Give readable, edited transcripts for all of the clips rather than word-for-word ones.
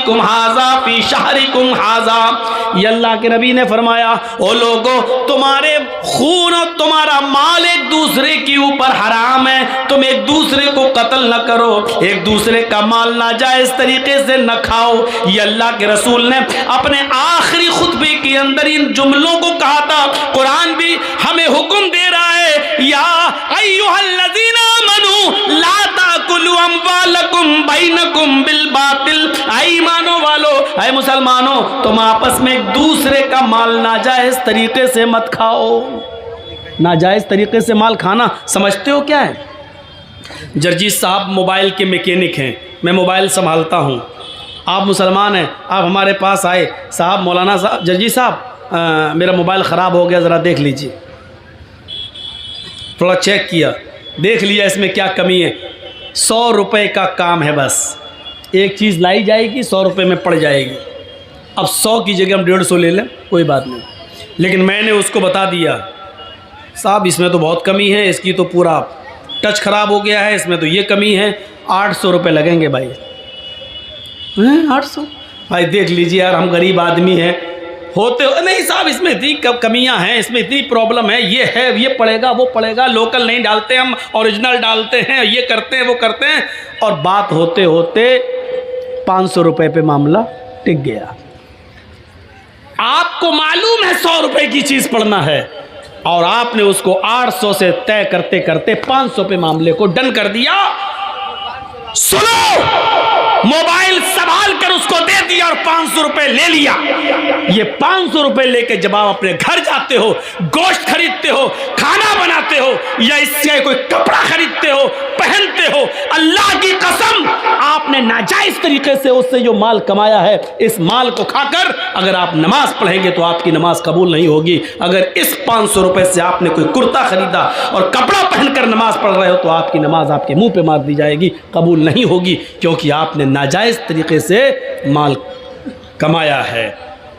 यौमिकुम हाज़ा फी शहरिकुम हाज़ा। ये अल्लाह के नबी ने फरमाया, ओ लोगों, तुम्हारे खून और तुम्हारा माल एक दूसरे के ऊपर हराम है, तुम एक दूसरे को कत्ल न करो, एक दूसरे का माल नाजायज तरीके से न खाओ। ये अल्लाह के रसूल ने अपने आखिरी खुतबे के अंदर इन जुमलों को कहा था। कुरान भी हमें हुक्म दे रहा है, या अय्युहल्लज़ीना आमनू ला ताकुलू अम्वालकुम बैनकुम बिल बातिल। ऐ ईमानो वालो, ऐ मुसलमानों, तुम आपस में एक दूसरे का माल नाजायज तरीके से मत खाओ। नाजायज तरीके से माल खाना समझते हो क्या है? जर्जीत साहब मोबाइल के मैकेनिक हैं, मैं मोबाइल संभालता हूँ। आप मुसलमान हैं, आप हमारे पास आए, साहब मौलाना साहब, जर्जीत साहब मेरा मोबाइल ख़राब हो गया, ज़रा देख लीजिए। थोड़ा चेक किया, देख लिया इसमें क्या कमी है। 100 रुपये का काम है, बस एक चीज़ लाई जाएगी, 100 रुपये में पड़ जाएगी। अब 100 की जगह हम 150 ले लें, कोई बात नहीं, लेकिन मैंने उसको बता दिया, साहब इसमें तो बहुत कमी है, इसकी तो पूरा टच ख़राब हो गया है, इसमें तो ये कमी है, 800 रुपये लगेंगे भाई। 800 भाई देख लीजिए यार, हम गरीब आदमी हैं, होते हो नहीं साहब, इसमें इतनी कमियां हैं, इसमें इतनी प्रॉब्लम है, ये है, ये पड़ेगा, वो पड़ेगा, लोकल नहीं डालते हम, ओरिजिनल डालते हैं, ये करते हैं, वो करते हैं, और बात होते होते 500 रुपये पे मामला टिक गया। आपको मालूम है 100 रुपये की चीज़ पड़ना है, और आपने उसको 800 से तय करते करते 500 पे मामले को डन कर दिया। सुनो, मोबाइल संभाल कर उसको दे दिया और 500 रुपए ले लिया। ये 500 रुपए लेके जब आप अपने घर जाते हो, गोश्त खरीदते हो, खाना बनाते हो, या इससे कोई कपड़ा खरीदते हो, पहनते हो, अल्लाह की कसम आपने नाजायज तरीके से उससे जो माल कमाया है, इस माल को खाकर अगर आप नमाज पढ़ेंगे तो आपकी नमाज कबूल नहीं होगी। अगर इस 500 रुपए से आपने कोई कुर्ता खरीदा और कपड़ा पहनकर नमाज पढ़ रहे हो तो आपकी नमाज आपके मुंह पे मार दी जाएगी, कबूल नहीं होगी, क्योंकि आपने नाजायज तरीके से माल कमाया है।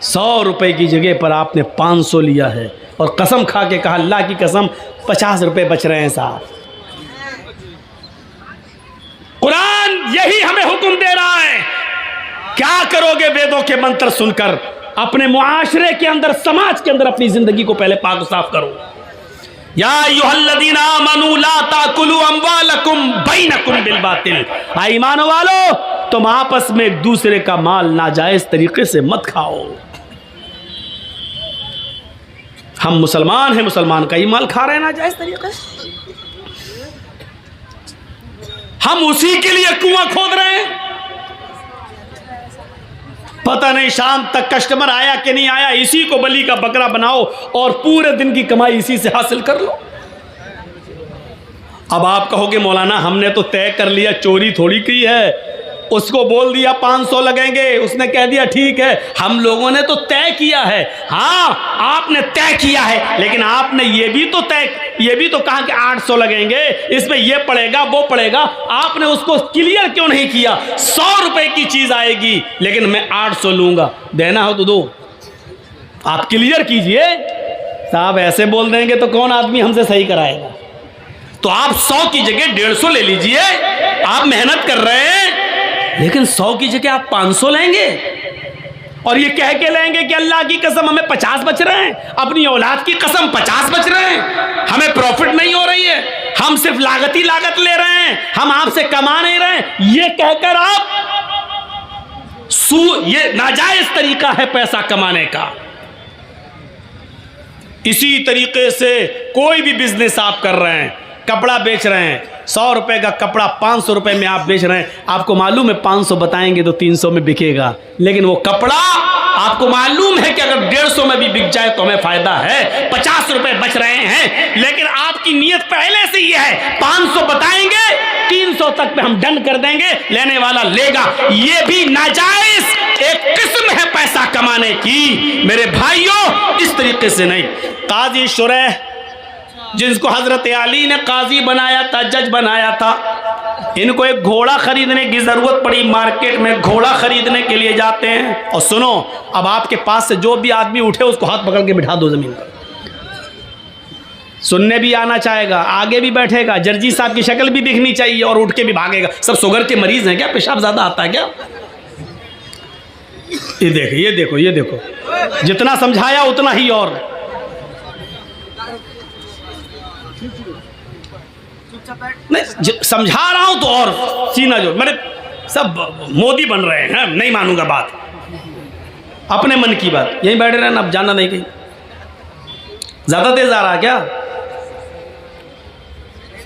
100 रुपए की जगह पर आपने 500 लिया है, और कसम खा के कहा, अल्लाह की कसम 50 रुपए बच रहे हैं साहब। कुरान यही हमें हुक्म दे रहा है। क्या करोगे वेदों के मंत्र सुनकर? अपने मुआशरे के अंदर, समाज के अंदर अपनी जिंदगी को पहले पाक साफ करो। या अय्युहल्लज़ीना आमनू ला ताकुलू अम्वालकुम बैनकुम बिल बातिल। ईमान वालो, तुम आपस में एक दूसरे का माल नाजायज तरीके से मत खाओ। हम मुसलमान हैं, मुसलमान का ही माल खा रहे हैं नाजायज तरीके से। हम उसी के लिए कुआं खोद रहे हैं। पता नहीं शाम तक कस्टमर आया कि नहीं आया, इसी को बलि का बकरा बनाओ और पूरे दिन की कमाई इसी से हासिल कर लो। अब आप कहोगे मौलाना हमने तो तय कर लिया, चोरी थोड़ी की है, उसको बोल दिया 500 लगेंगे, उसने कह दिया ठीक है। हम लोगों ने तो तय किया है। हाँ, आपने तय किया है, लेकिन आपने ये भी तो कहा कि 800 लगेंगे, इसमें ये पड़ेगा, वो पड़ेगा। आपने उसको क्लियर क्यों नहीं किया? 100 रुपए की चीज आएगी, लेकिन मैं 800 लूंगा, देना हो तो दो। आप क्लियर कीजिए साहब, ऐसे बोल देंगे तो कौन आदमी हमसे सही कराएगा? तो आप 100 की जगह 150 ले लीजिए। आप मेहनत कर रहे हैं, लेकिन 100 की जगह आप 500 लेंगे, और ये कह के लेंगे कि अल्लाह की कसम हमें 50 बच रहे हैं, अपनी औलाद की कसम 50 बच रहे हैं, हमें प्रॉफिट नहीं हो रही है, हम सिर्फ लागत ही लागत ले रहे हैं, हम आपसे कमा नहीं रहे हैं। ये कहकर आप ये नाजायज तरीका है पैसा कमाने का। इसी तरीके से कोई भी बिजनेस आप कर रहे हैं, कपड़ा बेच रहे हैं, 100 रुपए का कपड़ा 500 रुपए में आप बेच रहे हैं, आपको मालूम है 500 बताएंगे तो 300 में बिकेगा, लेकिन वो कपड़ा आपको मालूम है कि अगर 150 में भी बिक जाए तो हमें फायदा है, 50 रुपए बच रहे हैं, लेकिन आपकी नीयत पहले से ये है 500 बताएंगे, 300 तक पे हम डन कर देंगे, लेने वाला लेगा। ये भी नाजायज एक किस्म है पैसा कमाने की मेरे भाइयों, इस तरीके से नहीं। काजी शुरैह, जिसको हजरत अली ने काजी बनाया था, जज बनाया था, इनको एक घोड़ा खरीदने की जरूरत पड़ी। मार्केट में घोड़ा खरीदने के लिए जाते हैं, और सुनो, अब आपके पास से जो भी आदमी उठे उसको हाथ पकड़ के बिठा दो जमीन पर। सुनने भी आना चाहेगा, आगे भी बैठेगा, जर्जी साहब की शक्ल भी दिखनी चाहिए, और उठ के भी भागेगा। सब शुगर के मरीज हैं क्या? पेशाब ज्यादा आता है क्या? ये देखो ये देखो, जितना समझाया उतना ही और। नहीं समझा रहा हूं तो और सीना जो मेरे सब मोदी बन रहे हैं, नहीं मानूंगा बात, अपने मन की बात। यहीं बैठे रहना, अब जाना नहीं कहीं। ज्यादा तेज आ रहा क्या?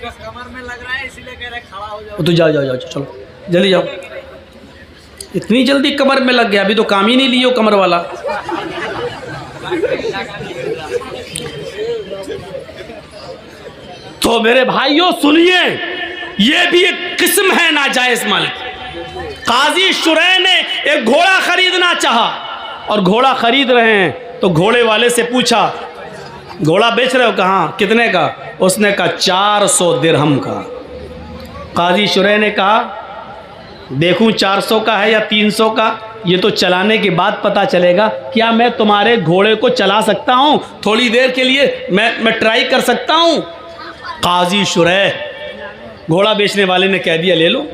कमर में लग रहा है इसीलिए कह रहे खड़ा हो जाओ। तो जाओ जाओ जाओ, चलो जल्दी जाओ। इतनी जल्दी कमर में लग गया, अभी तो काम ही नहीं लियो कमर वाला। तो मेरे भाइयों सुनिए, ये भी एक किस्म है नाजायज माल। काजी शुरैह ने एक घोड़ा खरीदना चाहा और घोड़ा खरीद रहे हैं, तो घोड़े वाले से पूछा, घोड़ा बेच रहे हो? कहाँ, कितने का? उसने कहा 400 दिरहम का। काजी शुरैह ने कहा देखूं 400 का है या 300 का, ये तो चलाने के बाद पता चलेगा। क्या मैं तुम्हारे घोड़े को चला सकता हूं? थोड़ी देर के लिए मैं ट्राई कर सकता हूं? काजी शुरैह, घोड़ा बेचने वाले ने कह दिया ले लो।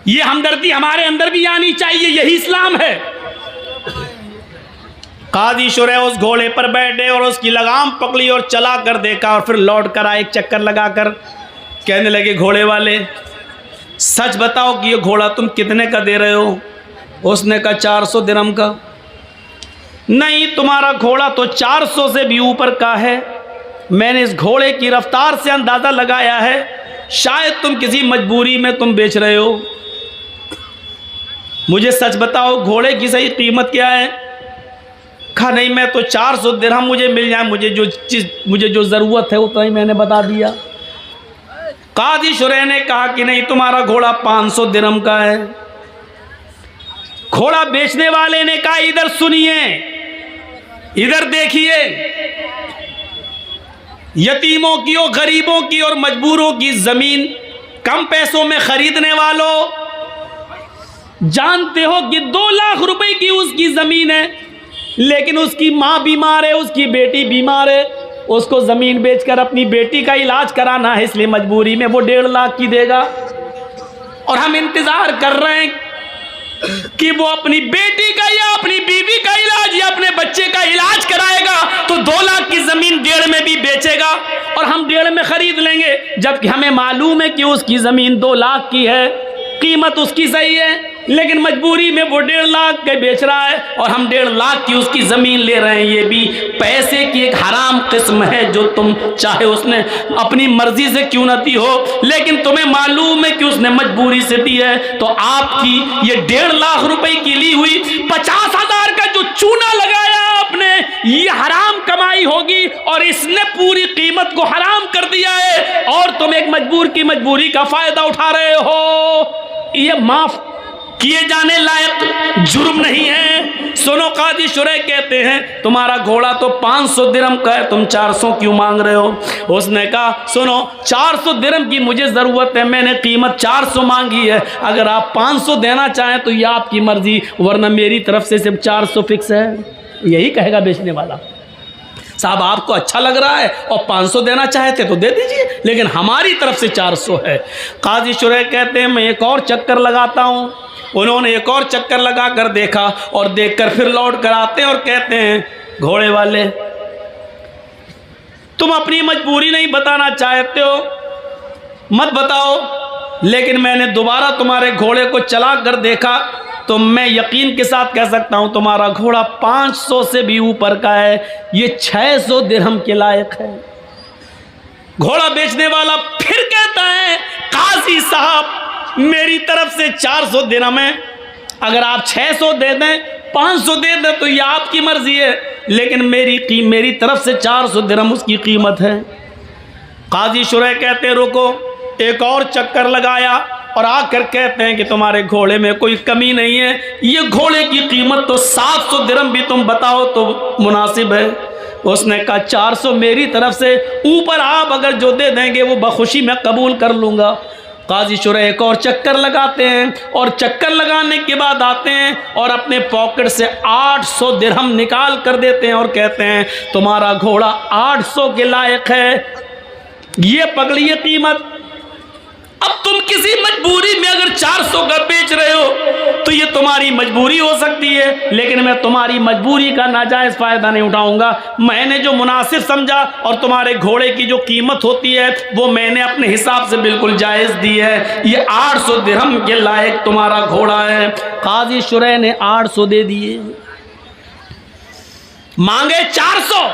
ये हमदर्दी हमारे अंदर भी आनी चाहिए, यही इस्लाम है। काजी शुरैह उस घोड़े पर बैठे और उसकी लगाम पकड़ी और चला कर देखा, और फिर लौट कर आए, एक चक्कर लगा कर कहने लगे घोड़े वाले, सच बताओ कि ये घोड़ा तुम कितने का दे रहे हो? उसने कहा 400 दिरहम का। नहीं, तुम्हारा घोड़ा तो 400 से भी ऊपर का है। मैंने इस घोड़े की रफ्तार से अंदाज़ा लगाया है, शायद तुम किसी मजबूरी में तुम बेच रहे हो। मुझे सच बताओ घोड़े की सही कीमत क्या है? कहा नहीं, मैं तो 400 दिरहम मुझे मिल जाए, मुझे जो ज़रूरत है उतना ही मैंने बता दिया। काजी शुरैह ने कहा कि नहीं, तुम्हारा घोड़ा 500 दिरहम का है। घोड़ा बेचने वाले ने कहा इधर सुनिए, इधर देखिए, यतीमों की और गरीबों की और मजबूरों की जमीन कम पैसों में खरीदने वालों, जानते हो कि 2 लाख रुपए की उसकी जमीन है, लेकिन उसकी माँ बीमार है, उसकी बेटी बीमार है, उसको ज़मीन बेचकर अपनी बेटी का इलाज कराना है, इसलिए मजबूरी में वो 1.5 लाख की देगा। और हम इंतज़ार कर रहे हैं कि वो अपनी बेटी का या अपनी बीवी का इलाज या अपने बच्चे का इलाज कराएगा, तो 2 लाख की ज़मीन 1.5 में भी बेचेगा और हम 1.5 में ख़रीद लेंगे, जबकि हमें मालूम है कि उसकी ज़मीन 2 लाख की है, कीमत उसकी सही है, लेकिन मजबूरी में वो 1.5 लाख के बेच रहा है और हम 1.5 लाख की उसकी ज़मीन ले रहे हैं। ये भी पैसे की एक हराम किस्म है, जो तुम चाहे उसने अपनी मर्जी से क्यों न दी हो, लेकिन तुम्हें मालूम है कि उसने मजबूरी से दी है, तो आपकी ये 1.5 लाख रुपए की ली हुई 50,000 का जो चूना लगाया आपने, ये हराम कमाई होगी और इसने पूरी कीमत को हराम कर दिया है, और तुम एक मजबूर की मजबूरी का फायदा उठा रहे हो। ये माफ किए जाने लायक जुर्म नहीं है। सुनो, काजी शुरैह कहते हैं तुम्हारा घोड़ा तो 500 दिरहम का है, तुम 400 क्यों मांग रहे हो? उसने कहा सुनो, 400 दिरहम की मुझे ज़रूरत है, मैंने कीमत 400 मांगी है, अगर आप 500 देना चाहें तो ये आपकी मर्जी, वरना मेरी तरफ से सिर्फ 400 फिक्स है। यही कहेगा बेचने वाला। साहब आपको अच्छा लग रहा है और 500 देना चाहते तो दे दीजिए, लेकिन हमारी तरफ से 400 है। काजी शुरैह कहते हैं मैं एक और चक्कर लगाता हूँ। उन्होंने एक और चक्कर लगा कर देखा और देखकर फिर लौट कर आते हैं और कहते हैं घोड़े वाले, तुम अपनी मजबूरी नहीं बताना चाहते हो, मत बताओ, लेकिन मैंने दोबारा तुम्हारे घोड़े को चला कर देखा तो मैं यकीन के साथ कह सकता हूं तुम्हारा घोड़ा 500 से भी ऊपर का है, ये 600 दिरहम के लायक है। घोड़ा बेचने वाला फिर कहता है काजी साहब मेरी तरफ से 400 दिरहम है, अगर आप 600 दे दें, 500 दे दें तो ये आपकी मर्जी है, लेकिन मेरी तरफ से 400 दिरहम उसकी कीमत है। काजी शुरैह कहते रुको, एक और चक्कर लगाया और आकर कहते हैं कि तुम्हारे घोड़े में कोई कमी नहीं है, ये घोड़े की कीमत तो 700 दिरहम भी तुम बताओ तो मुनासिब है। उसने कहा 400 मेरी तरफ से, ऊपर आप अगर जो दे देंगे वो बखुशी मैं कबूल कर लूँगा। काजी शुरैह एक और चक्कर लगाते हैं और चक्कर लगाने के बाद आते हैं और अपने पॉकेट से 800 दिरहम निकाल कर देते हैं और कहते हैं तुम्हारा घोड़ा 800 के लायक है, ये पकड़िए कीमत। अब तुम किसी मजबूरी में अगर 400 का बेच रहे हो तो ये तुम्हारी मजबूरी हो सकती है, लेकिन मैं तुम्हारी मजबूरी का नाजायज फायदा नहीं उठाऊंगा। मैंने जो मुनासिब समझा और तुम्हारे घोड़े की जो कीमत होती है वो मैंने अपने हिसाब से बिल्कुल जायज दी है। ये 800 दिरहम के लायक तुम्हारा घोड़ा है। काजी शुरैह ने 800 दे दिए, मांगे 400,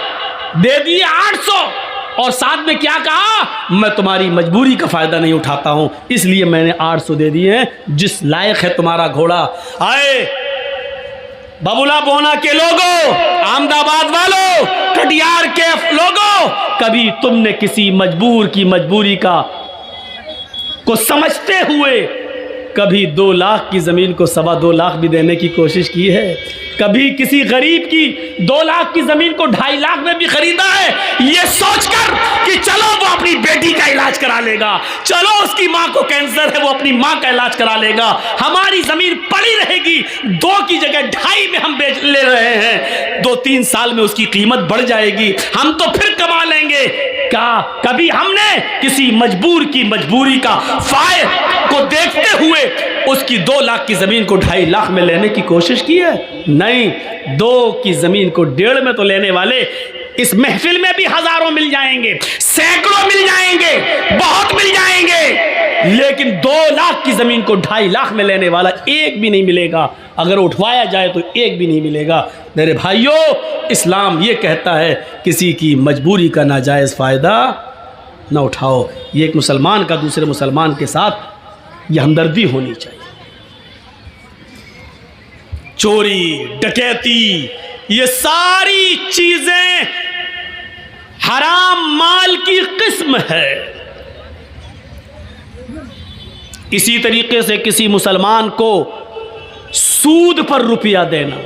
दे दिए 800, और साथ में क्या कहा, मैं तुम्हारी मजबूरी का फायदा नहीं उठाता हूं, इसलिए मैंने 800 दे दिए हैं, जिस लायक है तुम्हारा घोड़ा। आए बबुला बोना के लोगों, अहमदाबाद वालों, कटियार के लोगों, कभी तुमने किसी मजबूर की मजबूरी को समझते हुए कभी 2 लाख की जमीन को 2.25 लाख भी देने की कोशिश की है? कभी किसी गरीब की 2 लाख की जमीन को 2.5 लाख में भी खरीदा है, ये सोचकर कि चलो वो अपनी बेटी का इलाज करा लेगा, चलो उसकी माँ को कैंसर है वो अपनी माँ का इलाज करा लेगा, हमारी जमीन पड़ी रहेगी, 2 की जगह 2.5 में हम बेच ले रहे हैं, 2-3 साल में उसकी कीमत बढ़ जाएगी, हम तो फिर कमा लेंगे। क्या कभी हमने किसी मजबूर की मजबूरी का फायदा को देखते हुए उसकी 2 लाख की जमीन को 2.5 लाख में लेने की कोशिश की है? नहीं, 2 की जमीन को 1.5 में तो लेने वाले इस महफिल में भी हजारों मिल जाएंगे, सैकड़ों मिल जाएंगे, बहुत मिल जाएंगे, लेकिन 2 लाख की जमीन को 2.5 लाख में लेने वाला एक भी नहीं मिलेगा। अगर उठवाया जाए तो एक भी नहीं मिलेगा। मेरे भाइयों, इस्लाम ये कहता है किसी की मजबूरी का नाजायज फायदा न उठाओ। ये एक मुसलमान का दूसरे मुसलमान के साथ ये हमदर्दी होनी चाहिए। चोरी, डकैती, ये सारी चीजें हराम माल की किस्म है। इसी तरीके से किसी मुसलमान को सूद पर रुपया देना,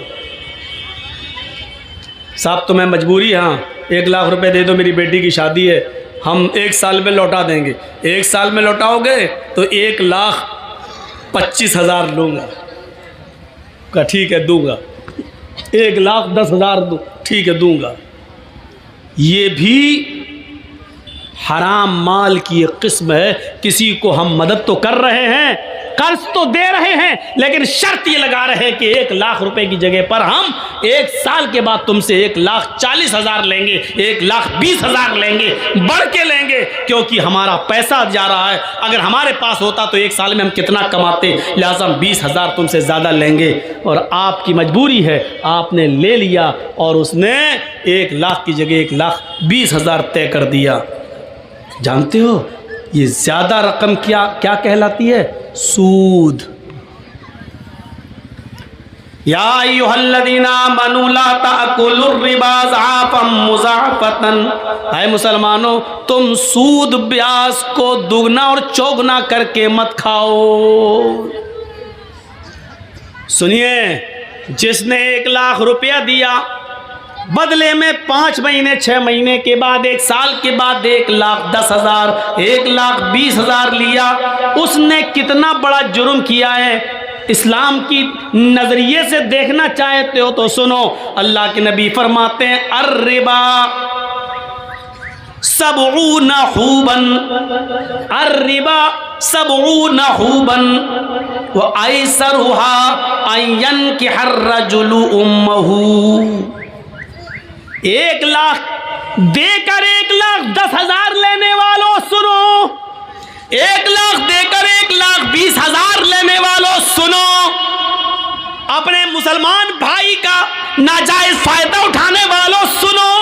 साहब तुम्हें मजबूरी, हाँ 1 लाख रुपए दे दो, मेरी बेटी की शादी है, हम 1 साल में लौटा देंगे। 1 साल में लौटाओगे तो 1,25,000 लूँगा। का ठीक है दूंगा। 1,10,000 दूँ, ठीक है दूंगा। ये भी हराम माल की एक किस्म है। किसी को हम मदद तो कर रहे हैं, कर्ज तो दे रहे हैं, लेकिन शर्त ये लगा रहे हैं कि 1 लाख रुपए की जगह पर हम 1 साल के बाद तुमसे 1,40,000 लेंगे, 1,20,000 लेंगे, बढ़ के लेंगे, क्योंकि हमारा पैसा जा रहा है। अगर हमारे पास होता तो 1 साल में हम कितना कमाते, लिहाजा हम 20,000 तुमसे ज़्यादा लेंगे। और आपकी मजबूरी है, आपने ले लिया और उसने 1 लाख की जगह 1,20,000 तय कर दिया। जानते हो ये ज़्यादा रकम क्या कहलाती है? सूद। या अय्युहल्लज़ीना आमनू ला ताकुलुर रिबा ज़आफ़न मुज़ाफ़तन। है मुसलमानों, तुम सूद ब्याज को दुगना और चौगुना करके मत खाओ। सुनिए, जिसने 1 लाख रुपया दिया, बदले में 5 महीने 6 महीने के बाद 1 साल के बाद 1,10,000 1,20,000 लिया, उसने कितना बड़ा जुर्म किया है। इस्लाम की नजरिए से देखना चाहते हो तो सुनो, अल्लाह के नबी फरमाते हैं अर्रिबा सबऊना हुबन, अर्रिबा सबऊना हुबन व ऐसरुहा अयन के हर रजुलु उम्महू। 1 लाख देकर 1,10,000 लेने वालों सुनो, 1 लाख देकर 1,20,000 लेने वालों सुनो, अपने मुसलमान भाई का नाजायज फायदा उठाने वालों सुनो।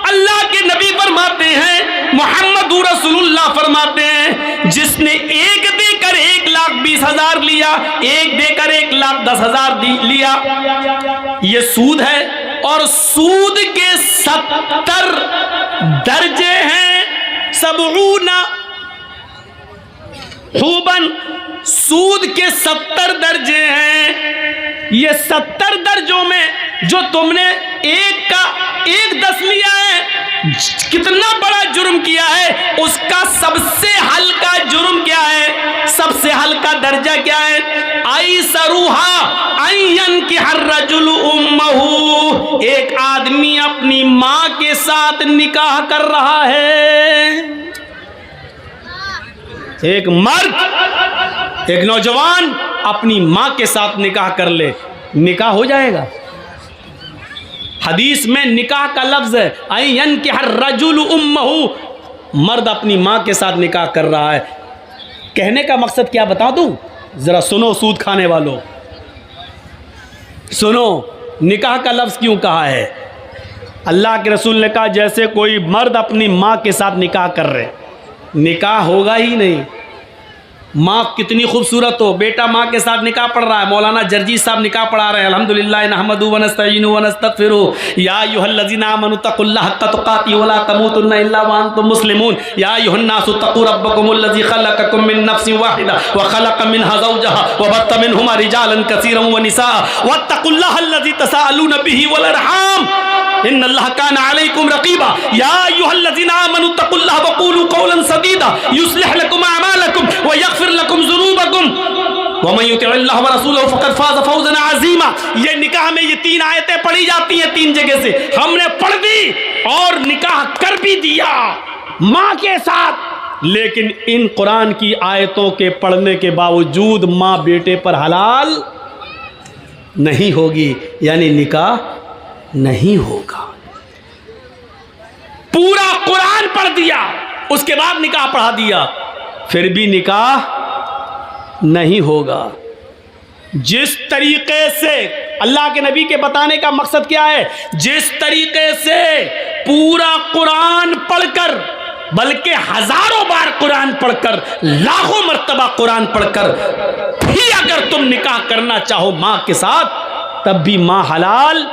अल्लाह के नबी फरमाते हैं, मोहम्मद रसूलुल्लाह फरमाते हैं, जिसने 1 देकर 1,20,000 लिया, 1 देकर 1,10,000 लिया, ये सूद है। और सूद के 70 दर्जे हैं। सबऊना हुबन, सूद के 70 दर्जे हैं। ये 70 दर्जों में जो तुमने 1 का 1,10 लिया है, कितना बड़ा जुर्म किया है, उसका सबसे हल्का जुर्म क्या है, सबसे हल्का दर्जा क्या है? ऐसरुहा अय्यन की हर रजुल उम्महू, एक आदमी अपनी माँ के साथ निकाह कर रहा है। एक मर्द, एक नौजवान अपनी माँ के साथ निकाह कर ले, निकाह हो जाएगा। हदीस में निकाह का लफ्ज है अयन के हर रजुल उम्महू, मर्द अपनी माँ के साथ निकाह कर रहा है। कहने का मकसद क्या बता दूं, जरा सुनो सूद खाने वालों, सुनो निकाह का लफ्ज क्यों कहा है। अल्लाह के रसूल ने कहा जैसे कोई मर्द अपनी माँ के साथ निकाह कर रहे, निकाह होगा ही नहीं। माँ कितनी खूबसूरत हो, बेटा माँ के साथ निकाह पढ़ रहा है। मौलाना जर्जी साहब निकाह पढ़ा रहे हैं। अल्हम्दुलिल्लाह नहमदु व नस्तईनु व नस्तगफिरु या अय्युहल्लज़ीना आमनु तक़ुल्लाह हक़्क़ तुक़ातिही व ला तमूतुन्ना इल्ला व अन्तुम मुस्लिमून या अय्युहन्नासु तक़ू रब्बकुमुल्लज़ी ख़लक़कुम मिन नफ़्सिन वाहिदा व ख़लक़ मिनहा ज़ौजहा व बत्थ मिनहुमा रिजालन कसीरन व निसाअ वत्तक़ुल्लाहल्लज़ी तसाअलूना बिही वल अरहाम इन्नल्लाह काना अलैकुम रक़ीबा या अय्युहल्लज़ीना आमनु तक़ुल्लाह व क़ूलू क़ौलन सदीदा युस्लिह लकुम अअमालकुम व यग़फ़िर लकुम ज़ुनूबकुम व मन युतिअल्लाह व रसूलहु फ़क़द फ़ाज़ फ़ौज़न अज़ीमा। ये निकाह में ये 3 आयतें पढ़ी जाती हैं 3 जगह से, हमने पढ़ दी और निकाह कर भी दिया माँ के साथ। लेकिन इन कुरान की आयतों के पढ़ने के बावजूद माँ बेटे पर हलाल नहीं होगी, यानी निकाह नहीं होगा। पूरा कुरान पढ़ दिया, उसके बाद निकाह पढ़ा दिया, फिर भी निकाह नहीं होगा। जिस तरीके से अल्लाह के नबी के बताने का मकसद क्या है, जिस तरीके से पूरा कुरान पढ़कर, बल्कि हजारों बार कुरान पढ़कर, लाखों मर्तबा कुरान पढ़कर भी अगर तुम निकाह करना चाहो माँ के साथ, तब भी माँ हलाल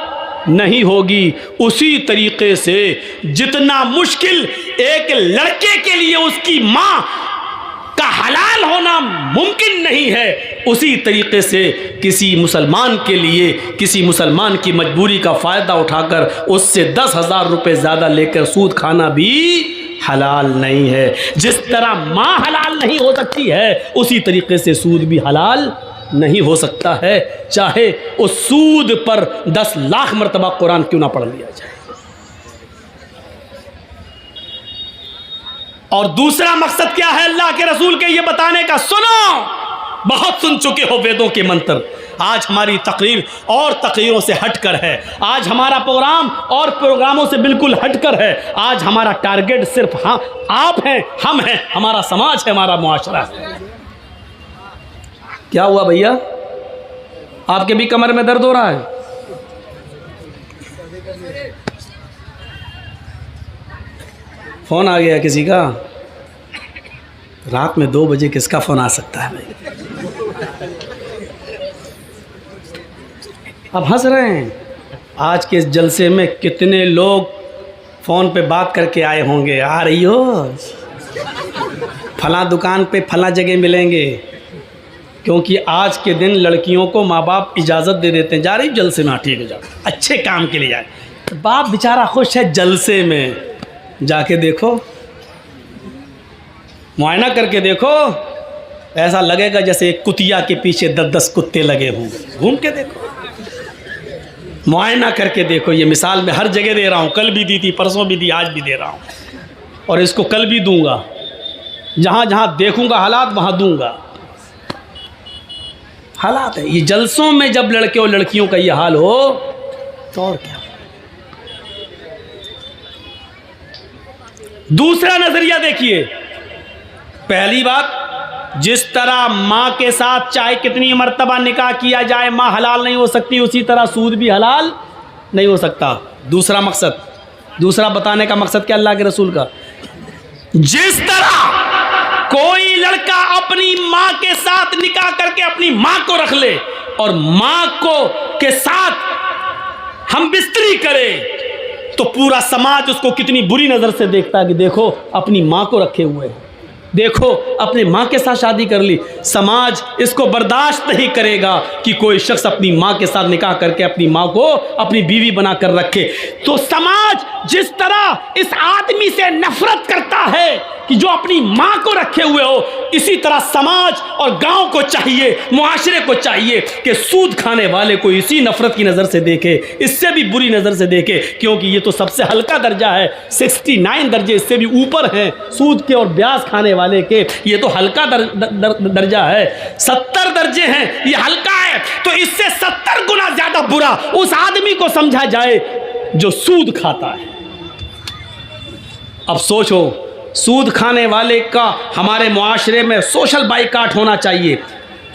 नहीं होगी। उसी तरीके से जितना मुश्किल एक लड़के के लिए उसकी माँ का हलाल होना मुमकिन नहीं है, उसी तरीके से किसी मुसलमान के लिए, किसी मुसलमान की मजबूरी का फ़ायदा उठाकर उससे 10,000 रुपये ज़्यादा लेकर सूद खाना भी हलाल नहीं है। जिस तरह माँ हलाल नहीं हो सकती है, उसी तरीके से सूद भी हलाल नहीं हो सकता है, चाहे उस सूद पर 10 लाख मरतबा कुरान क्यों ना पढ़ लिया जाए। और दूसरा मकसद क्या है अल्लाह के रसूल के ये बताने का, सुनो, बहुत सुन चुके हो वेदों के मंत्र। आज हमारी तकरीर और तकरीरों से हटकर है, आज हमारा प्रोग्राम और प्रोग्रामों से बिल्कुल हटकर है। आज हमारा टारगेट सिर्फ आप हैं, हम हैं, हमारा समाज है, हमारा मुआशरा है। क्या हुआ भैया, आपके भी कमर में दर्द हो रहा है? फोन आ गया किसी का? रात में 2 बजे किसका फोन आ सकता है भाई? अब हंस रहे हैं। आज के इस जलसे में कितने लोग फोन पे बात करके आए होंगे, आ रही हो, फला दुकान पे फला जगह मिलेंगे। क्योंकि आज के दिन लड़कियों को माँ बाप इजाज़त दे देते हैं, जा रही जलसे में, ठीक है जाओ, अच्छे काम के लिए जाए। तो बाप बेचारा खुश है जलसे में, जाके देखो, मुआयना करके देखो, ऐसा लगेगा जैसे एक कुतिया के पीछे 10-10 कुत्ते लगे होंगे। घूम के देखो, मुआयना करके देखो। ये मिसाल मैं हर जगह दे रहा हूँ, कल भी दी थी, परसों भी दी, आज भी दे रहा हूँ, और इसको कल भी दूंगा। जहाँ जहाँ देखूंगा हालात वहाँ दूंगा। हालात है ये, जलसों में जब लड़के और लड़कियों का ये हाल हो तो और क्या। दूसरा नजरिया देखिए, पहली बात, जिस तरह माँ के साथ चाहे कितनी मर्तबा निकाह किया जाए माँ हलाल नहीं हो सकती, उसी तरह सूद भी हलाल नहीं हो सकता। दूसरा मकसद, दूसरा बताने का मकसद क्या अल्लाह के रसूल का, जिस तरह कोई लड़का अपनी माँ के साथ निकाह करके अपनी माँ को रख ले और माँ को के साथ हम बिस्तरी करे, तो पूरा समाज उसको कितनी बुरी नज़र से देखता है कि देखो अपनी माँ को रखे हुए हैं, देखो अपनी माँ के साथ शादी कर ली। समाज इसको बर्दाश्त नहीं करेगा कि कोई शख्स अपनी माँ के साथ निकाह करके अपनी माँ को अपनी बीवी बना कर रखे। तो समाज जिस तरह इस आदमी से नफरत करता है कि जो अपनी माँ को रखे हुए हो, इसी तरह समाज और गांव को चाहिए, मुआशरे को चाहिए कि सूद खाने वाले को इसी नफरत की नज़र से देखे, इससे भी बुरी नज़र से देखे, क्योंकि ये तो सबसे हल्का दर्जा है। 69 दर्जे इससे भी ऊपर हैं सूद के और ब्याज खाने वाले के, ये तो हल्का दर्जा है। 70 दर्जे हैं, ये हल्का है। तो इससे 70 गुना ज़्यादा बुरा उस आदमी को समझा जाए जो सूद खाता है। अब सोचो, सूद खाने वाले का हमारे मुआशरे में सोशल बाइकाट होना चाहिए।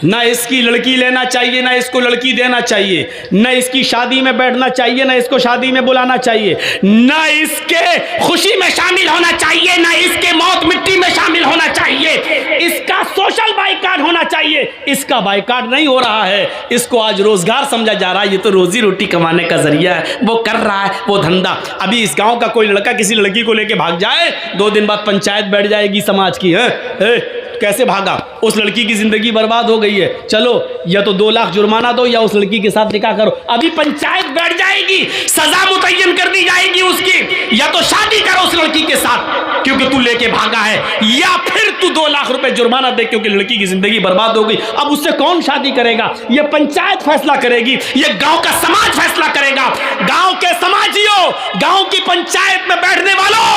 ना इसकी लड़की लेना चाहिए, ना इसको लड़की देना चाहिए, न इसकी शादी में बैठना चाहिए, ना इसको शादी में बुलाना चाहिए, ना इसके खुशी में शामिल होना चाहिए, ना इसके मौत मिट्टी में शामिल होना चाहिए। इसका सोशल बाइकाट होना चाहिए। इसका बाइकाट नहीं हो रहा है, इसको आज रोजगार समझा जा रहा है। ये तो रोजी रोटी कमाने का जरिया है, वो कर रहा है वो धंधा। अभी इस गांव का कोई लड़का किसी लड़की को लेके भाग जाए, 2 दिन बाद पंचायत बैठ जाएगी समाज की, है कैसे भागा, उस लड़की की जिंदगी बर्बाद हो गई है, चलो या तो 2 लाख जुर्माना दो या उस लड़की के साथ निकाह करो। अभी पंचायत बैठ जाएगी, सजा मुतय्यन कर दी जाएगी उसकी, या तो शादी करो उस लड़की के साथ क्योंकि तू लेके भागा है, या फिर तू 2 लाख रुपए जुर्माना दे क्योंकि लड़की की जिंदगी बर्बाद हो गई। अब उससे कौन शादी करेगा? ये पंचायत फैसला करेगी, ये गांव का समाज फैसला करेगा। गांव के समाजियों, गांव की पंचायत में बैठने वालों,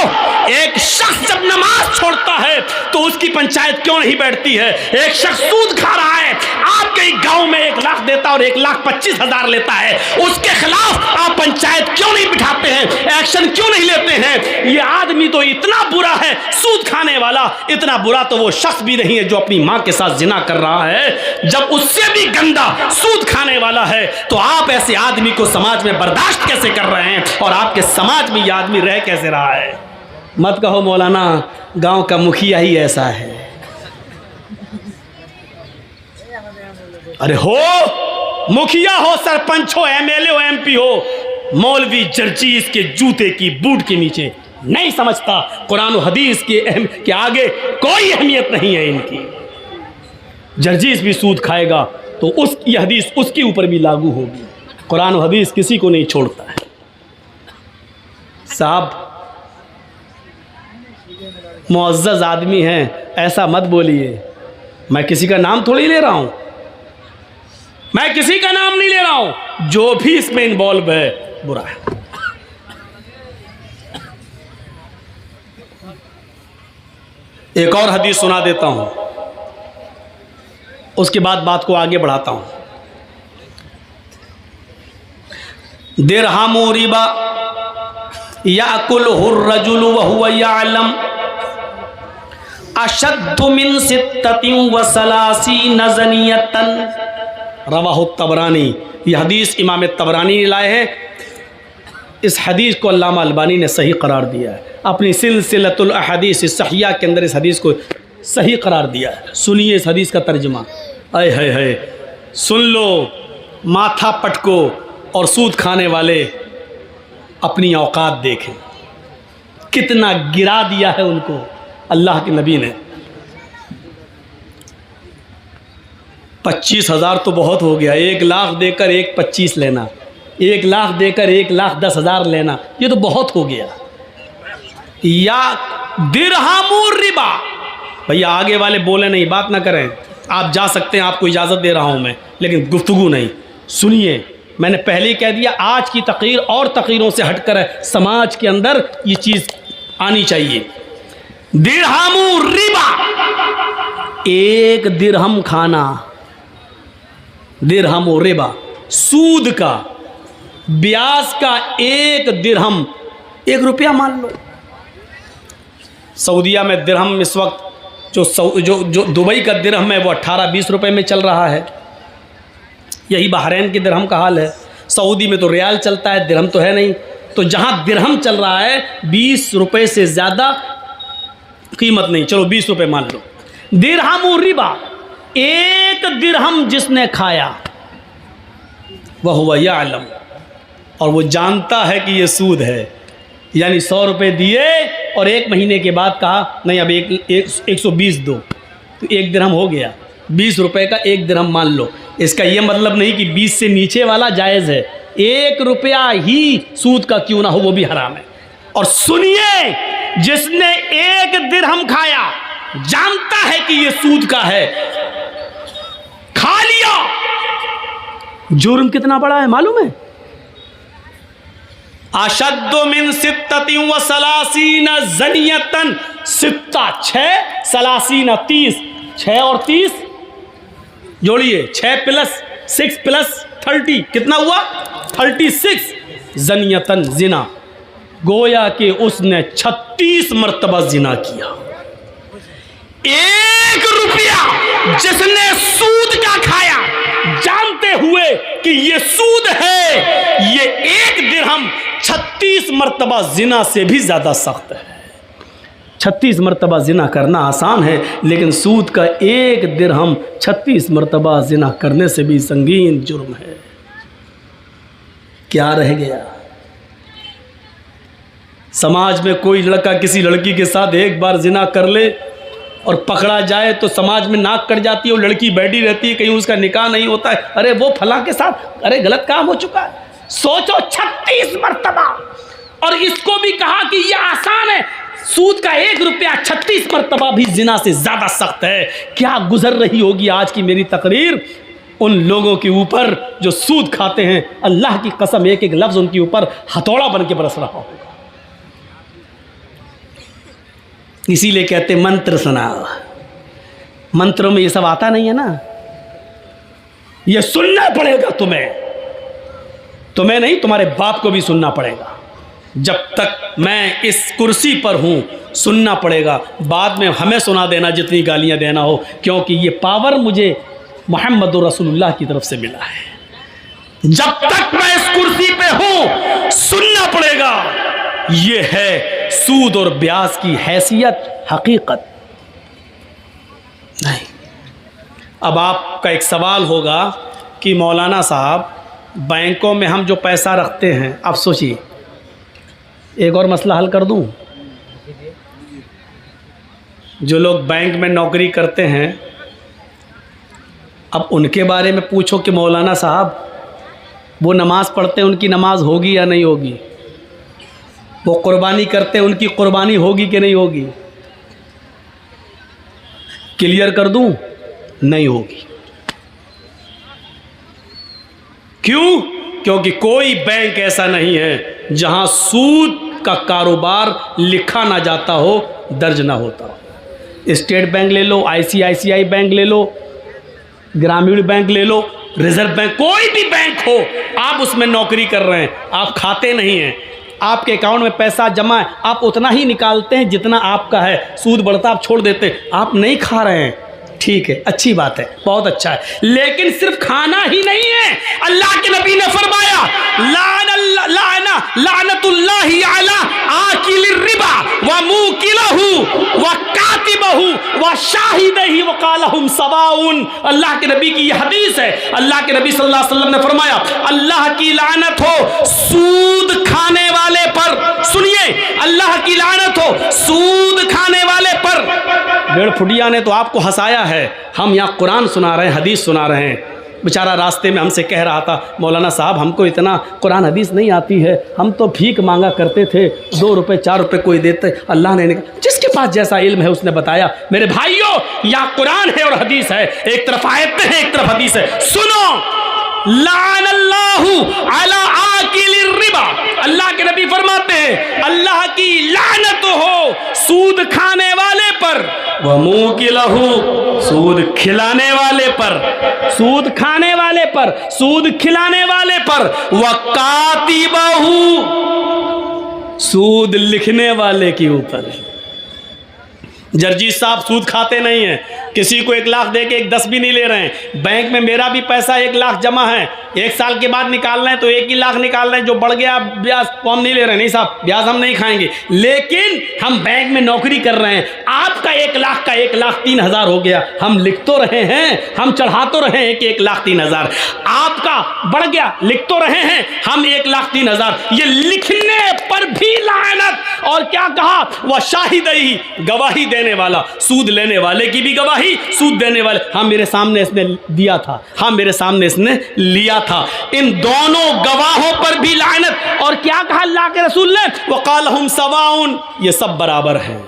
एक शख्स जब नमाज छोड़ता है तो उसकी पंचायत क्यों नहीं बैठती है? एक शख्स सूद खा रहा है, आपके गांव में 1 लाख देता और 1,25,000 लेता है, उसके खिलाफ आप पंचायत क्यों नहीं बिठाते हैं? एक्शन क्यों नहीं लेते हैं? ये आदमी तो इतना बुरा है, सूद खाने वाला। इतना बुरा तो वो शख्स भी नहीं है जो अपनी मां के साथ जिना कर रहा है। जब उससे भी गंदा सूद खाने वाला है तो आप ऐसे आदमी को समाज में बर्दाश्त कैसे कर रहे हैं? और आपके समाज में यह आदमी रह कैसे रहा है? मत कहो मौलाना गांव का मुखिया ही ऐसा है। अरे हो, मुखिया हो, सरपंच हो, एमएलए हो, एमपी हो, मौलवी जर्जीस के जूते की बूट के नीचे नहीं समझता कुरान और हदीस के आगे कोई अहमियत नहीं है इनकी। जर्जीस भी सूद खाएगा तो उसकी हदीस उसके ऊपर भी लागू होगी। कुरान और हदीस किसी को नहीं छोड़ता है। साहब मुअज़्ज़ज़ आदमी हैं, ऐसा मत बोलिए। मैं किसी का नाम थोड़ी ले रहा हूं, मैं किसी का नाम नहीं ले रहा हूं। जो भी इसमें इन्वॉल्व है बुरा है। एक और हदीस सुना देता हूं, उसके बाद बात को आगे बढ़ाता हूं। दिरहमु रिबा याकुलहु अर्रजुलु व हुवा यअलम अशद्दु मिन सित्ततिन व सलासीन ज़नियतन। रवाहु तबरानी। यह हदीस इमाम तबरानी ने लाए हैं। इस हदीस को अल्लामा अलबानी ने सही करार दिया है, अपनी सिलसिलतुल अहादीस सहिया के अंदर इस हदीस को सही करार दिया है। सुनिए इस हदीस का तर्जुमा। आए हाय हाय, सुन लो, माथा पटको और सूद खाने वाले अपनी औकात देखें, कितना गिरा दिया है उनको अल्लाह के नबी ने। 25,000 तो बहुत हो गया। 1 लाख देकर 1,25,000 लेना, 1 लाख देकर 1,10,000 लेना, ये तो बहुत हो गया। या दिरहमु रिबा, भैया आगे वाले बोले नहीं, बात ना करें, आप जा सकते हैं, आपको इजाज़त दे रहा हूं मैं, लेकिन गुफ्तगू नहीं। सुनिए, मैंने पहले ही कह दिया, आज की तकरीर और तकरीरों से हटकर है, समाज के अंदर ये चीज़ आनी चाहिए। दिरहमु रिबा, 1 दिरहम खाना, दिरहमु रिबा, सूद का, ब्याज का 1 दिरहम, 1 रुपया मान लो। सऊदिया में दिरहम इस वक्त जो दुबई का दिरहम है वो 18-20 रुपए में चल रहा है। यही बहरैन के दिरहम का हाल है। सऊदी में तो रियाल चलता है, दिरहम तो है नहीं। तो जहाँ दिरहम चल रहा है 20 रुपए से ज़्यादा कीमत नहीं, चलो 20 रुपए मान लो। दिरहमु रिबा, 1 दिरहम जिसने खाया वह हुआ यअलम, और वो जानता है कि ये सूद है, यानी 100 रुपये दिए और 1 महीने के बाद कहा नहीं अब 120 दो, तो 1 दिरहम हो गया। 20 रुपये का 1 दिरहम मान लो। इसका ये मतलब नहीं कि 20 से नीचे वाला जायज़ है, 1 रुपया ही सूद का क्यों ना हो वो भी हराम है। और सुनिए, जिसने 1 दिरहम खाया, जानता है कि यह सूद का है, खा लिया, जुर्म कितना बड़ा है मालूम है? अशद्दु मिन सित्ततिन व सलासीन ज़नियतन, सित्ता 6, सलासीन 30, 6 और 30 जोड़िए, 6 + 6 + 30 कितना हुआ? 36 ज़नियतन, जिना। गोया कि उसने 36 मरतबा जिना किया। 1 रुपया जिसने सूद का खाया, जानते हुए कि ये सूद है, ये 1 दिरहम 36 मरतबा जिना से भी ज्यादा सख्त है। 36 मरतबा जिना करना आसान है, लेकिन सूद का 1 दिरहम 36 मरतबा जिना करने से भी संगीन जुर्म है। क्या रह गया? समाज में कोई लड़का किसी लड़की के साथ एक बार जिना कर ले और पकड़ा जाए तो समाज में नाक कट जाती है, वो लड़की बैठी रहती है, कहीं उसका निकाह नहीं होता है, अरे वो फला के साथ, अरे गलत काम हो चुका है। सोचो 36 मरतबा, और इसको भी कहा कि ये आसान है। सूद का 1 रुपया 36 मरतबा भी जिना से ज्यादा सख्त है। क्या गुजर रही होगी आज की मेरी तकरीर उन लोगों के ऊपर जो सूद खाते हैं। अल्लाह की कसम, एक एक लफ्ज उनके ऊपर हथौड़ा बन के बरस रहा होगा। इसीलिए कहते मंत्र सुनाओ। मंत्रों में ये सब आता नहीं है ना, ये सुनना पड़ेगा तुम्हें नहीं, तुम्हारे बाप को भी सुनना पड़ेगा। जब तक मैं इस कुर्सी पर हूं सुनना पड़ेगा, बाद में हमें सुना देना जितनी गालियां देना हो, क्योंकि ये पावर मुझे मोहम्मद रसूलुल्लाह की तरफ से मिला है। जब तक मैं इस कुर्सी पे हूं सुनना पड़ेगा। ये है सूद और ब्याज की हैसियत, हकीकत नहीं। अब आपका एक सवाल होगा कि मौलाना साहब, बैंकों में हम जो पैसा रखते हैं, अब सोचिए, एक और मसला हल कर दूं। जो लोग बैंक में नौकरी करते हैं, अब उनके बारे में पूछो कि मौलाना साहब वो नमाज़ पढ़ते हैं, उनकी नमाज होगी या नहीं होगी? वो कुर्बानी करते हैं, उनकी कुर्बानी होगी कि नहीं होगी? क्लियर कर दूं, नहीं होगी। क्यों? क्योंकि कोई बैंक ऐसा नहीं है जहां सूद का कारोबार लिखा ना जाता हो, दर्ज ना होता हो। स्टेट बैंक ले लो, ICICI बैंक ले लो, ग्रामीण बैंक ले लो, रिजर्व बैंक, कोई भी बैंक हो, आप उसमें नौकरी कर रहे हैं, आप खाते नहीं हैं, आपके अकाउंट में पैसा जमा है, आप उतना ही निकालते हैं जितना आपका है, सूद बढ़ता आप छोड़ देते हैं, आप नहीं खा रहे हैं, ठीक है, अच्छी बात है, बहुत अच्छा है। लेकिन सिर्फ खाना ही नहीं है। अल्लाह के नबी ने फरमाया, लानतुल्लाहि अला आकिलिर रिबा व मुकिलहु व कातिबहु व शाहिदही व कालहुम सवाउन। अल्लाह के नबी की यह हदीस है। अल्लाह के नबी सल्लल्लाहु अलैहि वसल्लम ने फरमाया, अल्लाह की लानत हो सूद खाने वाले पर। सुनिए, अल्लाह की लानत हो सूद खाने वाले पर। डेढ़ फुटिया ने तो आपको हंसाया है, हम यहाँ कुरान सुना रहे हैं, हदीस सुना रहे हैं। बेचारा रास्ते में हमसे कह रहा था, मौलाना साहब हमको इतना कुरान हदीस नहीं आती है, हम तो भीख मांगा करते थे, 2 रुपए 4 रुपए कोई देते। अल्लाह ने कहा, जिसके पास जैसा इल्म है उसने बताया। मेरे भाइयों, यहाँ कुरान है और हदीस है, एक तरफ आयतें हैं, एक तरफ हदीस है। सुनो, लानल्लाहु अला आकिलिर रिबा, अल्लाह के नबी फरमाते हैं, अल्लाह की लानत हो सूद खाने वाले पर, व मुकिलहु, सूद खिलाने वाले पर, सूद खाने वाले पर, सूद खिलाने वाले पर, व कातिबहु, सूद लिखने वाले के ऊपर। जर्जी साहब सूद खाते नहीं हैं, किसी को 1 लाख दे के 10 भी नहीं ले रहे हैं। बैंक में मेरा भी पैसा 1 लाख जमा है, 1 साल के बाद निकालना है तो 1 ही लाख निकाल रहे हैं, जो बढ़ गया ब्याज तो हम नहीं ले रहे हैं। नहीं साहब, ब्याज हम नहीं खाएंगे, लेकिन हम बैंक में नौकरी कर रहे हैं। आपका 1 लाख का 1,03,000 हो गया, हम लिख तो रहे हैं, हम चढ़ा तो रहे हैं कि 1,03,000, आपका बढ़ गया, लिख तो रहे हैं हम 1,03,000। ये लिखने पर भी लानत। और क्या कहा, वह शाहिदही, गवाही देने वाला, सूद लेने वाले की भी गवाही नहीं सूद देने वाले, हाँ मेरे सामने इसने दिया था, हाँ मेरे सामने इसने लिया था। इन दोनों गवाहों पर भी लानत। और क्या कहा अल्लाह के रसूल ने, वक़ालहुम सवाउन, ये सब बराबर हैं,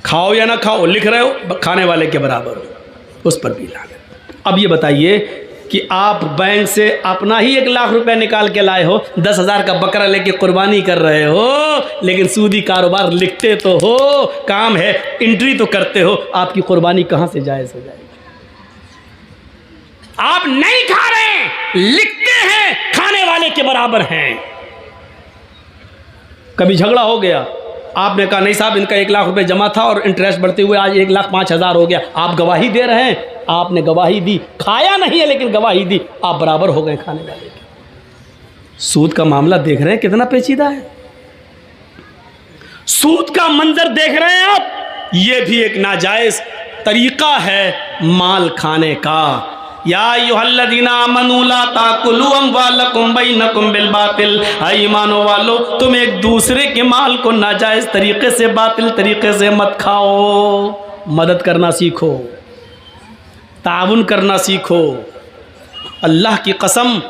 खाओ या ना खाओ, लिख रहे हो खाने वाले के बराबर हो, उस पर भी लानत। अब ये बताइए कि आप बैंक से अपना ही 1 लाख रुपए निकाल के लाए हो, 10,000 का बकरा लेके कुर्बानी कर रहे हो, लेकिन सूदी कारोबार लिखते तो हो, काम है, एंट्री तो करते हो, आपकी कुर्बानी कहां से जायज़ हो जाएगी? आप नहीं खा रहे, लिखते हैं, खाने वाले के बराबर हैं। कभी झगड़ा हो गया, आपने कहा नहीं साहब इनका 1 लाख रुपए जमा था और इंटरेस्ट बढ़ते हुए आज 1,05,000 हो गया, आप गवाही दे रहे हैं, आपने गवाही दी, खाया नहीं है लेकिन गवाही दी, आप बराबर हो गए खाने वाले के। सूद का मामला देख रहे हैं कितना पेचीदा है, सूद का मंजर देख रहे हैं आप, ये भी एक नाजायज तरीका है माल खाने का। या अय्युहल्लज़ीना आमनू ला ताकुलू अम्वालकुम बैनकुम बिल बातिल, ईमानो वालो तुम एक दूसरे के माल को नाजायज तरीके से, बातिल तरीके से मत खाओ। मदद करना सीखो, ताउन करना सीखो। अल्लाह की कसम,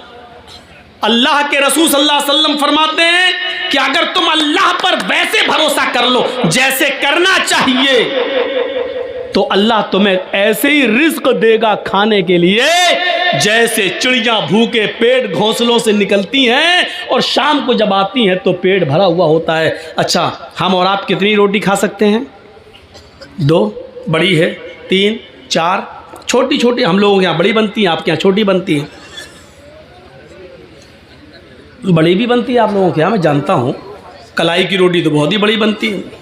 अल्लाह के रसूल सल्लल्लाहु अलैहि वसल्लम फरमाते हैं कि अगर तुम अल्लाह पर वैसे भरोसा कर लो जैसे करना चाहिए तो अल्लाह तुम्हें ऐसे ही रिज्क देगा खाने के लिए जैसे चिड़ियां भूखे पेट घोंसलों से निकलती हैं और शाम को जब आती हैं तो पेट भरा हुआ होता है। अच्छा, हम और आप कितनी रोटी खा सकते हैं? 2 बड़ी है, 3 4 छोटी छोटी, हम लोगों के यहाँ बड़ी बनती है, आपके यहाँ छोटी बनती है। बड़ी भी बनती है आप लोगों के यहाँ, मैं जानता हूँ, कलाई की रोटी तो बहुत ही बड़ी बनती है।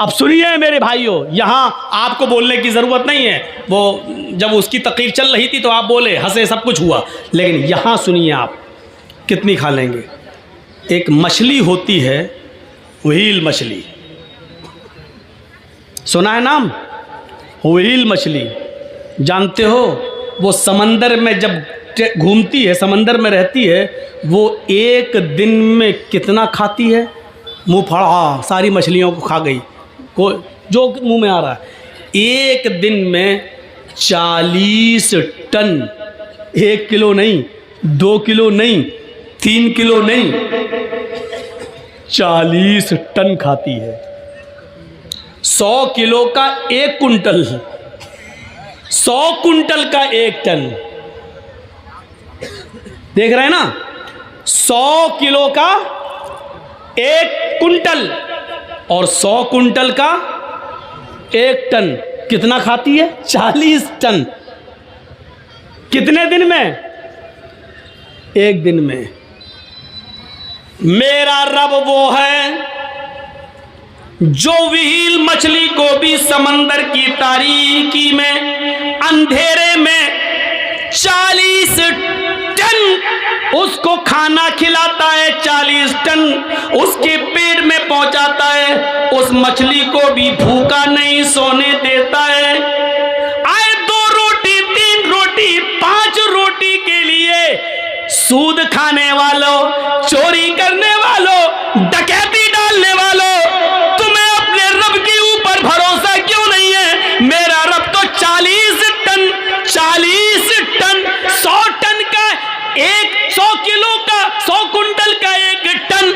अब सुनिए मेरे भाइयों, यहाँ आपको बोलने की ज़रूरत नहीं है, वो जब उसकी तकरीर चल रही थी तो आप बोले, हंसे, सब कुछ हुआ, लेकिन यहाँ सुनिए आप कितनी खा लेंगे। एक मछली होती है, व्हील मछली, सुना है नाम? व्हील मछली, जानते हो वो समंदर में जब घूमती है, समंदर में रहती है, वो एक दिन में कितना खाती है? मुँह फड़ा सारी मछलियों को खा गई, को जो मुंह में आ रहा है। एक दिन में 40 टन, 1 किलो नहीं, 2 किलो नहीं, 3 किलो नहीं, 40 टन खाती है। 100 किलो का 1 कुंटल, 100 कुंटल का 1 टन, देख रहे हैं ना? 100 किलो का 1 कुंटल और 100 कुंटल का 1 टन, कितना खाती है? 40 टन। कितने दिन में? 1 दिन में। मेरा रब वो है जो व्हील मछली को भी समंदर की तारीकी में, अंधेरे में 40 टन उसको खाना खिलाता है, 40 टन उसके पेट में पहुंचाता है, उस मछली को भी भूखा नहीं सोने देता है। आए 2 रोटी, 3 रोटी, 5 रोटी के लिए सूद खाने वालों, चोरी करने वालों, डकैती डालने वालों, तुम्हें अपने रब के ऊपर भरोसा क्यों नहीं है? मेरा रब तो 40 टन, 100 टन का 100 किलो का, 100 कुंटल का 1 टन,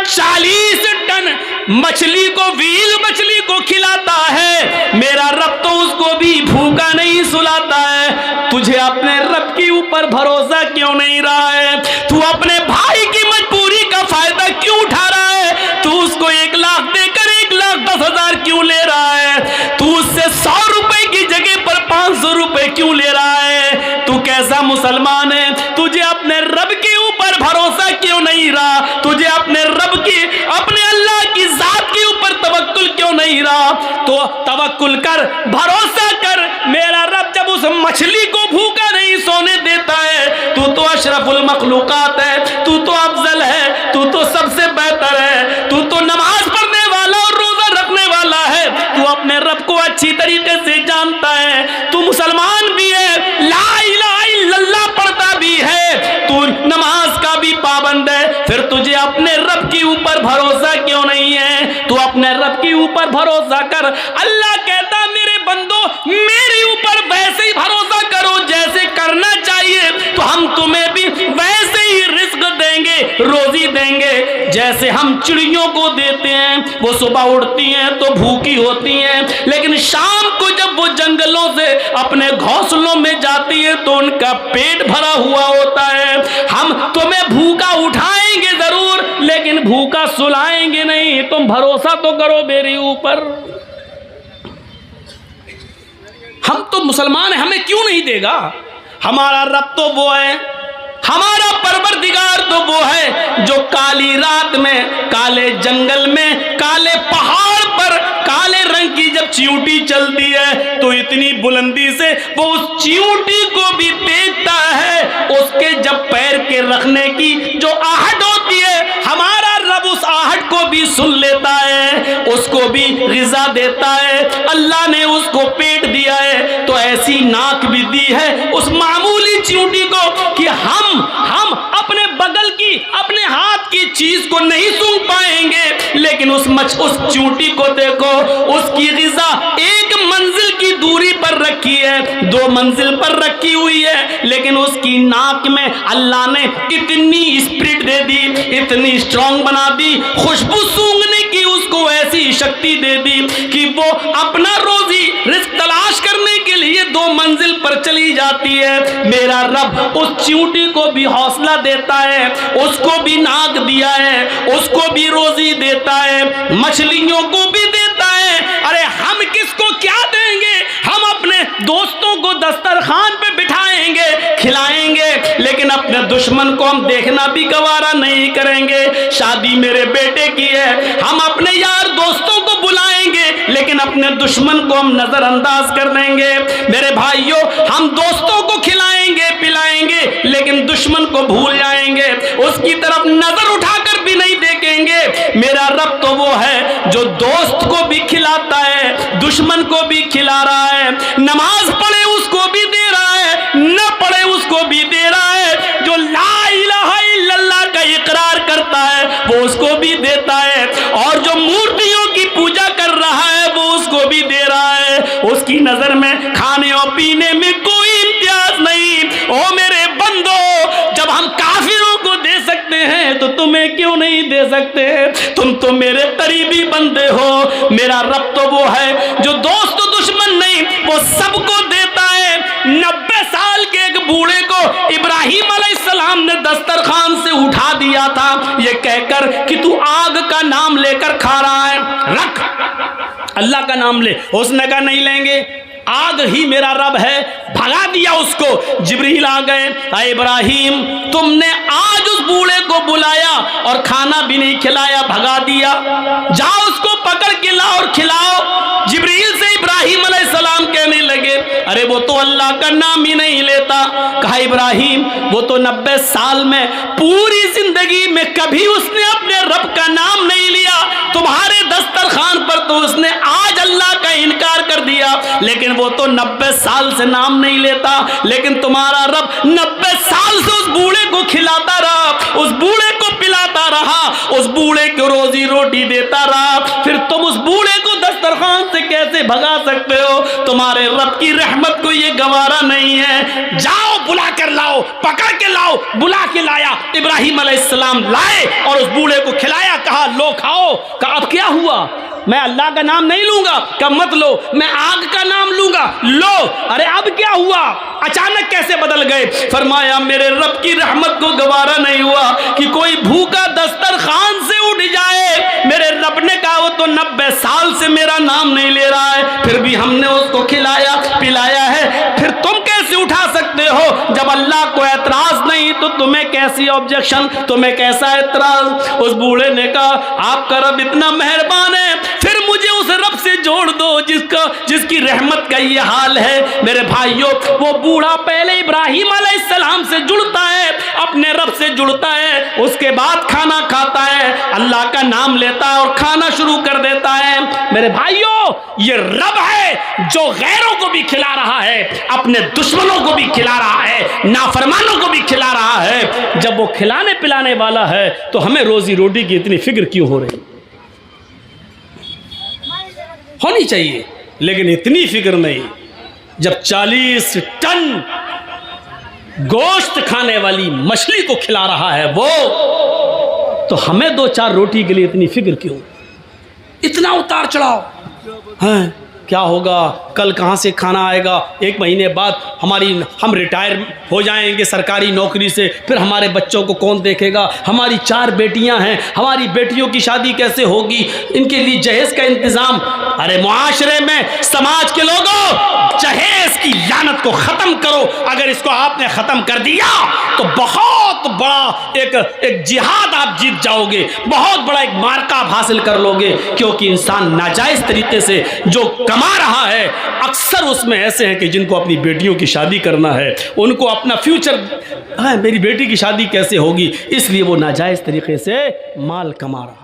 40 टन मछली को, व्हील मछली को खिलाता है। मेरा रब तो उसको भी भूखा नहीं सुलाता है। तुझे अपने रब के ऊपर भरोसा क्यों नहीं रहा है? तू अपने भाई की मजबूरी का फायदा क्यों उठा रहा है? तू उसको 1 लाख देकर 1,10,000 क्यों ले रहा है? तू उससे 100 रुपए की जगह पर 500 रुपए क्यों ले रहा है? तू कैसा मुसलमान है? तुझे अपने रब के ऊपर भरोसा क्यों नहीं रहा? तुझे अपने रब की, अपने अल्लाह की जात के ऊपर तवक्कुल क्यों नहीं रहा? तो तवक्कुल कर, भरोसा कर। मेरा रब जब उस मछली को भूखा नहीं सोने देता है, तू तो अशरफुल मखलूकात है, तू तो अफजल है, तू तो सबसे बेहतर है, तू तो नमाज पढ़ने वाला और रोजा रखने वाला है, तू अपने रब को अच्छी तरीके से जानता है, तू मुसलमान भी है, ला इलाहा इल्लल्लाह पढ़ता भी है, तू नमाज का भी पाबंद है, फिर तुझे अपने रब के ऊपर भरोसा क्यों नहीं है? तू अपने रब के ऊपर भरोसा कर। अल्लाह कहता मेरे बंदो ऊपर वैसे ही भरोसा करो जैसे करना चाहिए, तो हम तुम्हें भी वैसे ही रिस्क देंगे, रोजी देंगे जैसे हम चिड़ियों को देते हैं। वो सुबह उठती हैं तो भूखी होती हैं, लेकिन शाम को जब वो जंगलों से अपने घोंसलों में जाती है तो उनका पेट भरा हुआ होता है। हम तुम्हें भूखा उठाएंगे जरूर, लेकिन भूखा सुलाएंगे नहीं। तुम भरोसा तो करो मेरे ऊपर। हम तो मुसलमान हैं, हमें क्यों नहीं देगा? हमारा रब तो वो है, हमारा परवरदिगार तो वो है जो काली रात में, काले जंगल में, काले पहाड़ पर काले रंग की जब चींटी चलती है तो इतनी बुलंदी से वो उस चींटी को भी देखता है। उसके जब पैर के रखने की जो आहट होती है, हमारा रब उस आहट को भी सुन लेता है, उसको भी ग़िज़ा देता है। अल्लाह ने उसको पेट दिया है तो ऐसी नाक भी दी है उस मामूली चींटी को कि हम अपने बगल की, अपने हाथ की चीज को नहीं सूंघ पाएंगे, लेकिन उस चींटी को देखो, उसकी ग़िज़ा एक मंजिल की दूरी पर रखी है, 2 मंजिल पर रखी हुई है, लेकिन उसकी नाक में अल्लाह ने इतनी स्पिरिट दे दी, इतनी स्ट्रॉन्ग बना दी, खुशबू सूंघने की उसको ऐसी शक्ति दे दी कि वो अपना रोजी रिस्क तलाश करने के लिए 2 मंजिल पर चली जाती है। मेरा रब उस चींटी को भी हौसला देता है, उसको भी नाक दिया है, उसको भी रोजी देता है, मछलियों को भी देता है। अरे हम किसको क्या देंगे? हम अपने दोस्तों को दस्तरखान पे बिठाएंगे, खिलाएंगे, लेकिन अपने दुश्मन को हम देखना भी गवारा नहीं करेंगे। शादी मेरे बेटे की है, हम अपने यार दोस्तों को बुलाएंगे, लेकिन अपने दुश्मन को हम नजरअंदाज कर देंगे। मेरे भाइयों, हम दोस्तों को खिलाएंगे पिलाएंगे, लेकिन दुश्मन को भूल जाएंगे, उसकी तरफ नजर उठाकर भी नहीं देखेंगे। मेरा रब तो वो है जो दोस्त को भी खिलाता है, दुश्मन को भी खिला रहा है, नमाज पढ़े उसको भी दे रहा है, न पढ़े उसको भी दे रहा है, जो ला इलाहा इल्लल्लाह का इकरार करता है वो उसको भी देता है, और जो मूर्तियों की पूजा कर रहा है वो उसको भी दे रहा है। उसकी नजर में खाने और पीने में कोई इम्तियाज नहीं। ओ मेरे बंदो, जब हम काफिरों को दे सकते हैं तो तुम्हें क्यों नहीं दे सकते? तुम तो मेरे करीबी बंदे हो। मेरा रब तो वो है जो दोस्त दुश्मन नहीं, वो सबको देता है। 90 साल के एक बूढ़े को इब्राहिम अलैहिस्सलाम ने दस्तरखान से उठा दिया था, ये कहकर कि तू आग का नाम लेकर खा रहा है, रख अल्लाह का नाम ले। उसने कहा नहीं लेंगे, आग ही मेरा रब है। भगा दिया उसको। जिब्रील आ गए, अरे इब्राहिम, तुमने आज उस बूढ़े को बुलाया और खाना भी नहीं खिलाया, भगा दिया, जाओ उसको पकड़ के लाओ और खिलाओ। जिब्रील से इब्राहिम अलैहिस्सलाम कहने लगे, अरे वो तो अल्लाह का नाम ही नहीं लेता। कहा इब्राहिम, वो तो 90 साल में पूरी जिंदगी में कभी उसने अपने रब का नाम नहीं लिया। तुम्हारे दस्तरखान पर तो उसने आज अल्लाह का इनकार कर दिया, लेकिन वो तो 90 साल से नाम नहीं लेता। लेकिन तुम्हारा रब 90 साल से उस बूढ़े को खिलाता रहा, उस बूढ़े को पिलाता रहा, उस बूढ़े को रोजी रोटी देता रहा, फिर तुम उस बूढ़े को दस्तरखान से कैसे भगा सकते हो? तुम्हारे रब की रहमत को ये गवारा नहीं है। जाओ बुला कर लाओ, पकड़ के लाओ। बुला के लाया, इब्राहिम अलैहिस्सलाम लाए और उस बूढ़े को खिलाया। कहा लो खाओ। कहा अब क्या हुआ? मैं अल्लाह का नाम नहीं लूंगा। कहा मत लो, मैं आग का नाम लूंगा। लो। अरे अब क्या हुआ? अचानक कैसे बदल गए? फरमाया मेरे रब की रहमत को गवारा नहीं हुआ कि कोई भूखा दस्तरखान से उठ जाए। मेरे रब ने कहा वो तो 90 साल से मेरा नाम नहीं ले रहा है, फिर भी हमने उसको खिलाया पिलाया है, फिर तुम कैसे उठा सकते हो? जब अल्लाह को एतराज नहीं तो तुम्हें कैसी ऑब्जेक्शन, तुम्हें कैसा एतराज? उस बूढ़े ने कहा आपका रब इतना मेहरबान है, फिर मुझे उस रब से जोड़ दो जिसकी रहमत का ये हाल है। मेरे भाइयों, वो बूढ़ा पहले इब्राहिम अलैहिस्सलाम से जुड़ता है, अपने रब से जुड़ता है, उसके बाद खाना खाता है, अल्लाह का नाम लेता है और खाना शुरू कर देता है। मेरे भाइयों, ये रब है जो गैरों को भी खिला रहा है, अपने दुश्मनों को भी खिला रहा है, नाफरमानों को भी खिला रहा है। जब वो खिलाने पिलाने वाला है तो हमें रोजी रोटी की इतनी फिक्र क्यों हो रही? होनी चाहिए, लेकिन इतनी फिक्र नहीं जब 40 टन गोश्त खाने वाली मछली को खिला रहा है वो, तो हमें 2-4 रोटी के लिए इतनी फिक्र क्यों, इतना उतार चढ़ाव है? क्या होगा, कल कहाँ से खाना आएगा, 1 महीने बाद हम रिटायर हो जाएंगे सरकारी नौकरी से, फिर हमारे बच्चों को कौन देखेगा, हमारी 4 बेटियां हैं, हमारी बेटियों की शादी कैसे होगी, इनके लिए जहेज का इंतज़ाम। अरे मुआशरे में, समाज के लोगों, जहेज की लानत को ख़त्म करो। अगर इसको आपने ख़त्म कर दिया तो बहुत बड़ा एक जिहाद आप जीत जाओगे, बहुत बड़ा एक मार्का आप हासिल कर लोगे, क्योंकि इंसान नाजायज़ तरीके से जो कमा रहा है, अक्सर उसमें ऐसे हैं कि जिनको अपनी बेटियों की शादी करना है, उनको अपना फ्यूचर है, मेरी बेटी की शादी कैसे होगी, इसलिए वो नाजायज़ तरीके से माल कमा रहा है।